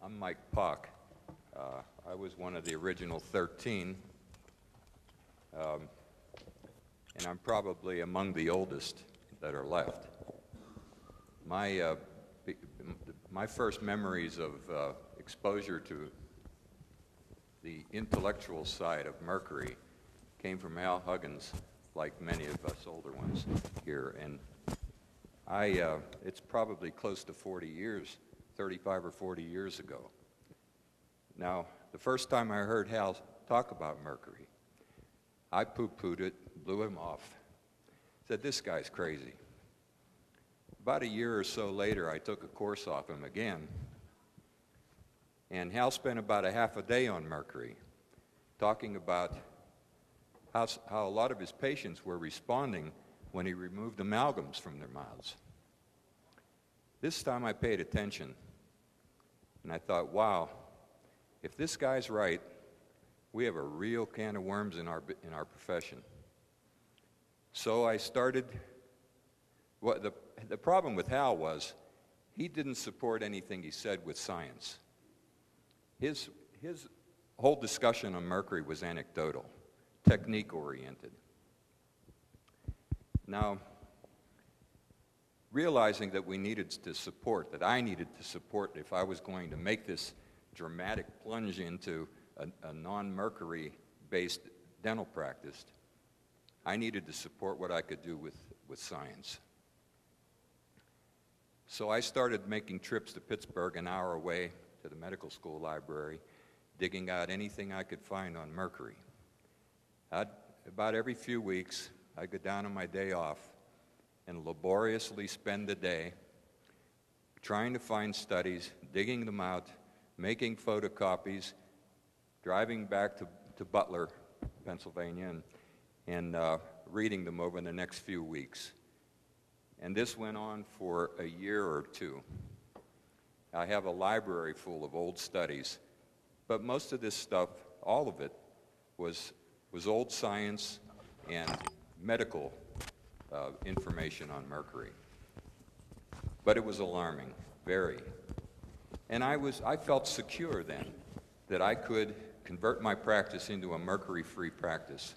I'm Mike Pawk. I was one of the original 13, and I'm probably among the oldest that are left. My first memories of exposure to the intellectual side of mercury came from Al Huggins, like many of us older ones here, and it's probably close to 40 years, 35 or 40 years ago. Now, the first time I heard Hal talk about mercury, I poo-pooed it, blew him off, said, this guy's crazy. About a year or so later, I took a course off him again, and Hal spent about a half a day on mercury, talking about how a lot of his patients were responding when he removed amalgams from their mouths. This time I paid attention, and I thought, wow, if this guy's right, we have a real can of worms in our profession. So I started. The problem with Hal was he didn't support anything he said with science. His whole discussion on mercury was anecdotal, technique-oriented. Now, realizing that we needed to support, that I needed to support if I was going to make this dramatic plunge into a non-mercury-based dental practice, I needed to support what I could do with science. So I started making trips to Pittsburgh, an hour away, to the medical school library, digging out anything I could find on mercury. About every few weeks, I'd go down on my day off and laboriously spend the day trying to find studies, digging them out, making photocopies, driving back to Butler, Pennsylvania, and reading them over the next few weeks. And this went on for a year or two. I have a library full of old studies, but most of this stuff, all of it, was old science and medical information on mercury. But it was alarming, very. And I felt secure then that I could convert my practice into a mercury-free practice.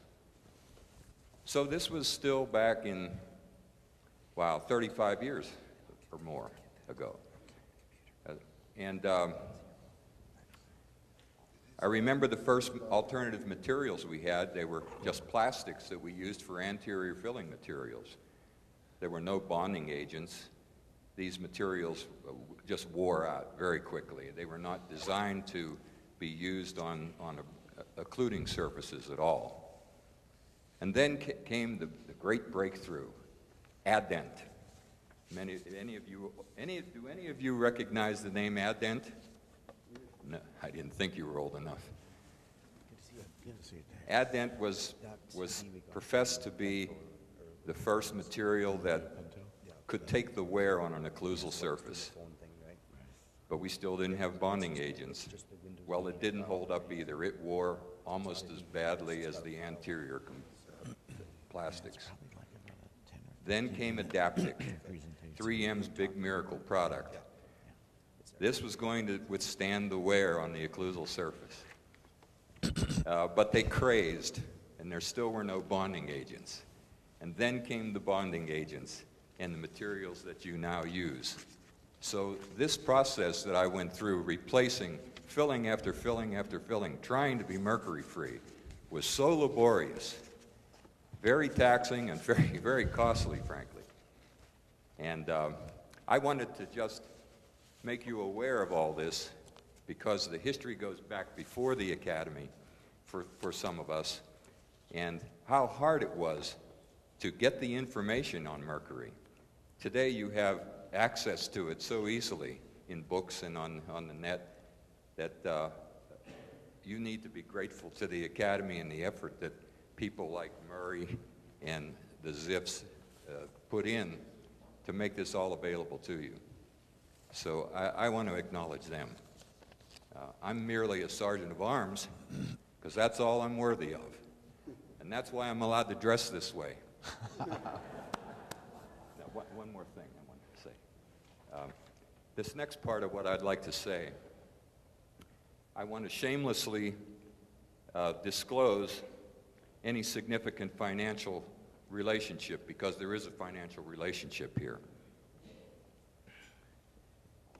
So this was still back in, wow, 35 years or more ago. I remember the first alternative materials we had. They were just plastics that we used for anterior filling materials. There were no bonding agents. These materials just wore out very quickly. They were not designed to be used on occluding surfaces at all. And then came the great breakthrough, Adent. Do any of you recognize the name Adent? No, I didn't think you were old enough. Adent was professed to be the first material that could take the wear on an occlusal surface. But we still didn't have bonding agents. Well, it didn't hold up either. It wore almost as badly as the anterior plastics. Then came Adaptic, 3M's big miracle product. This was going to withstand the wear on the occlusal surface. But they crazed, and there still were no bonding agents. And then came the bonding agents and the materials that you now use. So this process that I went through, replacing filling after filling after filling, trying to be mercury-free, was so laborious, very taxing and very, very costly, frankly. And I wanted to just make you aware of all this because the history goes back before the Academy for some of us, and how hard it was to get the information on mercury. Today you have access to it so easily in books and on the net that you need to be grateful to the Academy and the effort that people like Murray and the Zips put in to make this all available to you. So I want to acknowledge them. I'm merely a sergeant of arms because that's all I'm worthy of. And that's why I'm allowed to dress this way. Now, one more thing I wanted to say. This next part of what I'd like to say I want to shamelessly disclose any significant financial relationship, because there is a financial relationship here.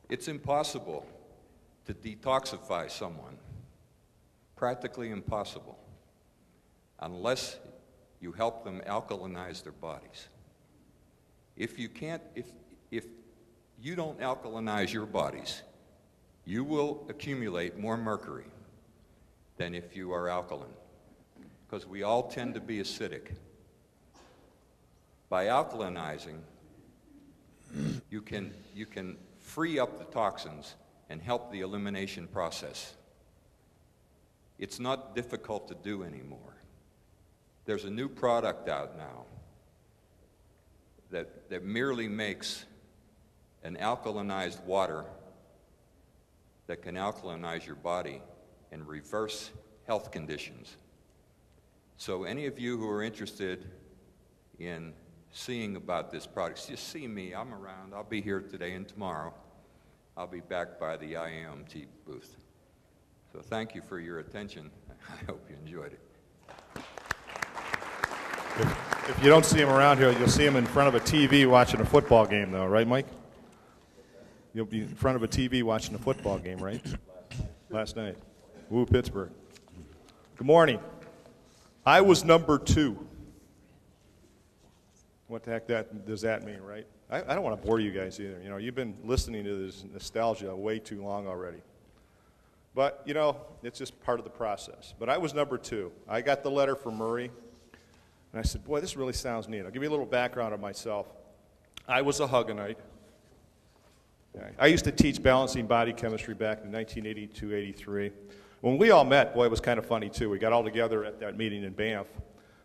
It's impossible to detoxify someone, practically impossible, unless you help them alkalinize their bodies. If you don't alkalinize your bodies, you will accumulate more mercury than if you are alkaline, because we all tend to be acidic. By alkalinizing, you can free up the toxins and help the elimination process. It's not difficult to do anymore. There's a new product out now that merely makes an alkalinized water that can alkalinize your body and reverse health conditions. So any of you who are interested in seeing about this product, just see me. I'm around. I'll be here today and tomorrow. I'll be back by the IAOMT booth. So thank you for your attention. I hope you enjoyed it. If you don't see him around here, you'll see him in front of a TV watching a football game, though, right, Mike? You'll be in front of a TV watching a football game, right? Last night. Woo, Pittsburgh. Good morning. I was number 2. What the heck does that mean, right? I don't want to bore you guys either. You know, you've been listening to this nostalgia way too long already. But, you know, it's just part of the process. But I was number 2. I got the letter from Murray, and I said, boy, this really sounds neat. I'll give you a little background on myself. I was a Hugonite. I used to teach balancing body chemistry back in 1982, 83. When we all met, boy, it was kind of funny, too. We got all together at that meeting in Banff,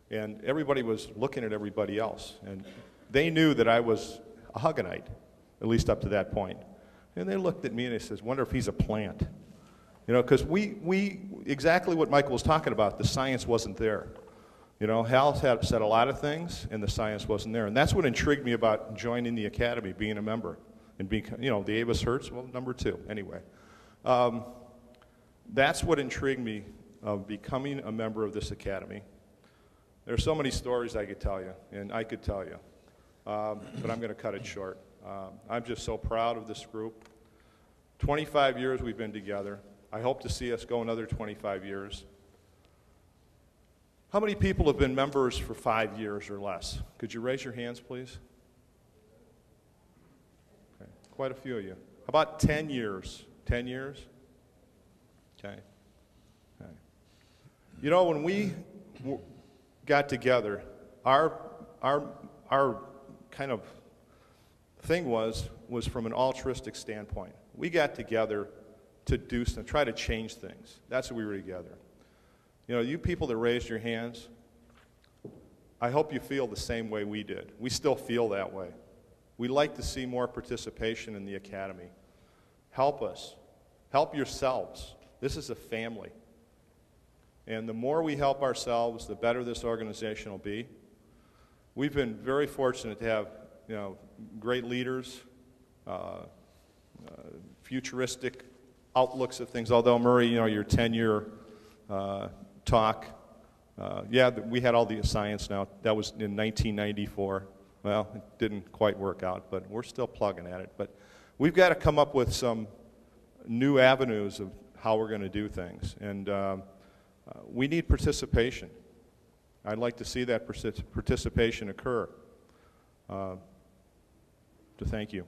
and everybody was looking at everybody else. And they knew that I was a Hugonite, at least up to that point. And they looked at me and they said, wonder if he's a plant. You know, because we exactly what Michael was talking about, the science wasn't there. You know, Hal had said a lot of things, and the science wasn't there. And that's what intrigued me about joining the Academy, being a member. And being, you know, the Avis Hertz, well, number 2, anyway. That's what intrigued me of becoming a member of this Academy. There are so many stories I could tell you, and I could tell you, but I'm going to cut it short. I'm just so proud of this group. 25 years we've been together. I hope to see us go another 25 years. How many people have been members for 5 years or less? Could you raise your hands, please? Okay. Quite a few of you. How about 10 years? 10 years? Okay. Okay. You know, when we got together, our kind of thing was from an altruistic standpoint. We got together to do something, try to change things. That's what we were together. You know, you people that raised your hands, I hope you feel the same way we did. We still feel that way. We like to see more participation in the Academy. Help us. Help yourselves. This is a family. And the more we help ourselves, the better this organization will be. We've been very fortunate to have, you know, great leaders, futuristic outlooks of things. Although, Murray, you know, your 10-year talk, yeah, we had all the science now. That was in 1994. Well, it didn't quite work out, but we're still plugging at it. But we've got to come up with some new avenues of how we're going to do things. And we need participation. I'd like to see that participation occur. To thank you.